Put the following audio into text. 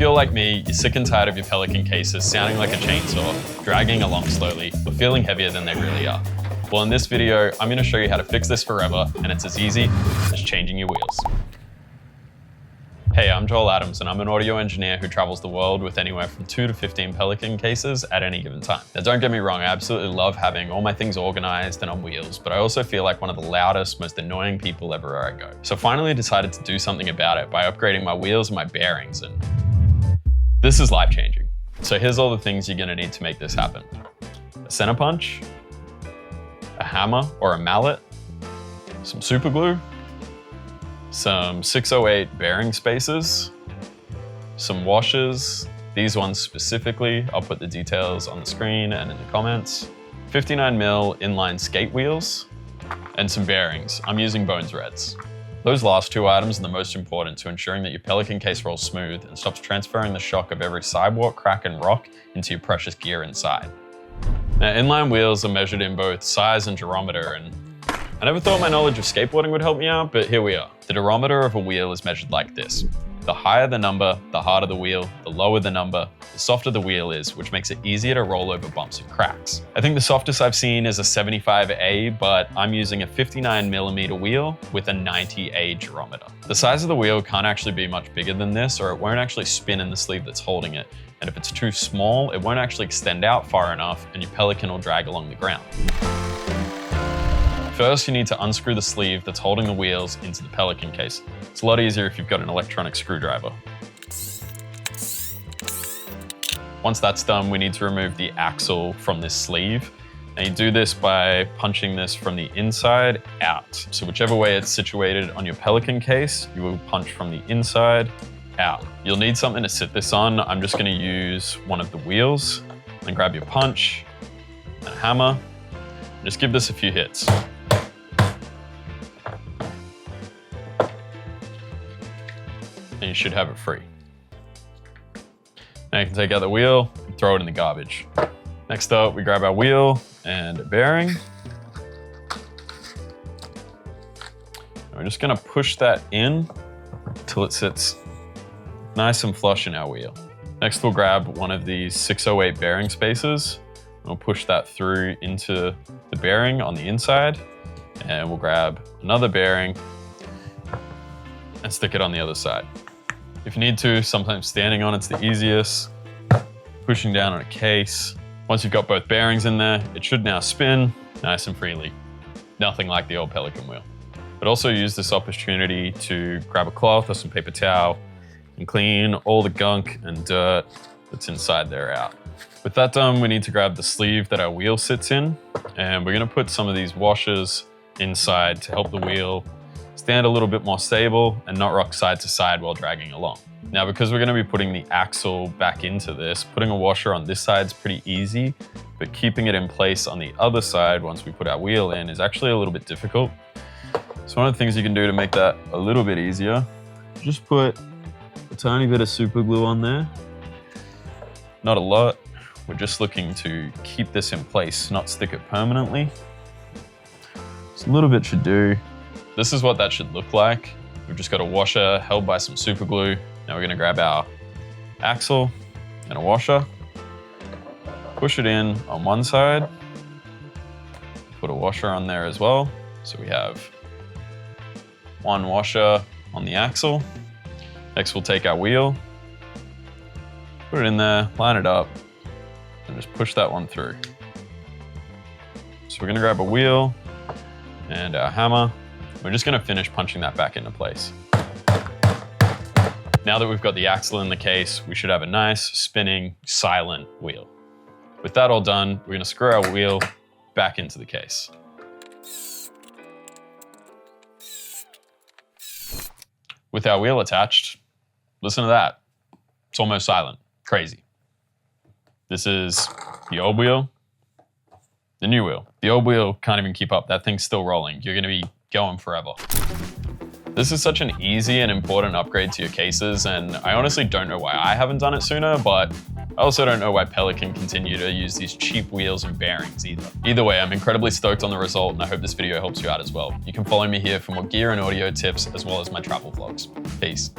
you're like me, you're sick and tired of your Pelican cases sounding like a chainsaw, dragging along slowly, or feeling heavier than they really are. Well, in this video, I'm gonna show you how to fix this forever, and it's as easy as changing your wheels. Hey, I'm Joel Adams, and I'm an audio engineer who travels the world with anywhere from 2 to 15 Pelican cases at any given time. Now, don't get me wrong, I absolutely love having all my things organized and on wheels, but I also feel like one of the loudest, most annoying people everywhere I go. So I finally decided to do something about it by upgrading my wheels and my bearings, and this is life-changing. So here's all the things you're gonna need to make this happen. A center punch, a hammer or a mallet, some superglue, some 608 bearing spacers, some washers, these ones specifically, I'll put the details on the screen and in the comments, 59mm inline skate wheels, and some bearings. I'm using Bones Reds. Those last two items are the most important to ensuring that your Pelican case rolls smooth and stops transferring the shock of every sidewalk, crack, and rock into your precious gear inside. Now, inline wheels are measured in both size and durometer, and I never thought my knowledge of skateboarding would help me out, but here we are. The durometer of a wheel is measured like this. The higher the number, the harder the wheel, the lower the number, the softer the wheel is, which makes it easier to roll over bumps and cracks. I think the softest I've seen is a 75A, but I'm using a 59mm wheel with a 90A durometer. The size of the wheel can't actually be much bigger than this, or it won't actually spin in the sleeve that's holding it. And if it's too small, it won't actually extend out far enough, and your Pelican will drag along the ground. First, you need to unscrew the sleeve that's holding the wheels into the Pelican case. It's a lot easier if you've got an electronic screwdriver. Once that's done, we need to remove the axle from this sleeve. And you do this by punching this from the inside out. So whichever way it's situated on your Pelican case, you will punch from the inside out. You'll need something to sit this on. I'm just gonna use one of the wheels. Then grab your punch and a hammer. And just give this a few hits. And you should have it free. Now you can take out the wheel and throw it in the garbage. Next up, we grab our wheel and a bearing. And we're just gonna push that in until it sits nice and flush in our wheel. Next, we'll grab one of these 608 bearing spacers. We'll push that through into the bearing on the inside. And we'll grab another bearing and stick it on the other side. If you need to, sometimes standing on it's the easiest. Pushing down on a case. Once you've got both bearings in there, it should now spin nice and freely. Nothing like the old Pelican wheel. But also use this opportunity to grab a cloth or some paper towel and clean all the gunk and dirt that's inside there out. With that done, we need to grab the sleeve that our wheel sits in, and we're gonna put some of these washers inside to help the wheel stand a little bit more stable and not rock side to side while dragging along. Now, because we're gonna be putting the axle back into this, putting a washer on this side is pretty easy, but keeping it in place on the other side once we put our wheel in is actually a little bit difficult. So one of the things you can do to make that a little bit easier, just put a tiny bit of super glue on there. Not a lot. We're just looking to keep this in place, not stick it permanently. Just a little bit should do. This is what that should look like. We've just got a washer held by some super glue. Now we're gonna grab our axle and a washer, push it in on one side, put a washer on there as well. So we have one washer on the axle. Next, we'll take our wheel, put it in there, line it up, and just push that one through. So we're gonna grab a wheel and our hammer. We're just gonna finish punching that back into place. Now that we've got the axle in the case, we should have a nice, spinning, silent wheel. With that all done, we're gonna screw our wheel back into the case. With our wheel attached, listen to that. It's almost silent, crazy. This is the old wheel, the new wheel. The old wheel can't even keep up, that thing's still rolling. You're gonna be going forever. This is such an easy and important upgrade to your cases, and I honestly don't know why I haven't done it sooner, but I also don't know why Pelican continue to use these cheap wheels and bearings either. Either way, I'm incredibly stoked on the result, and I hope this video helps you out as well. You can follow me here for more gear and audio tips, as well as my travel vlogs. Peace.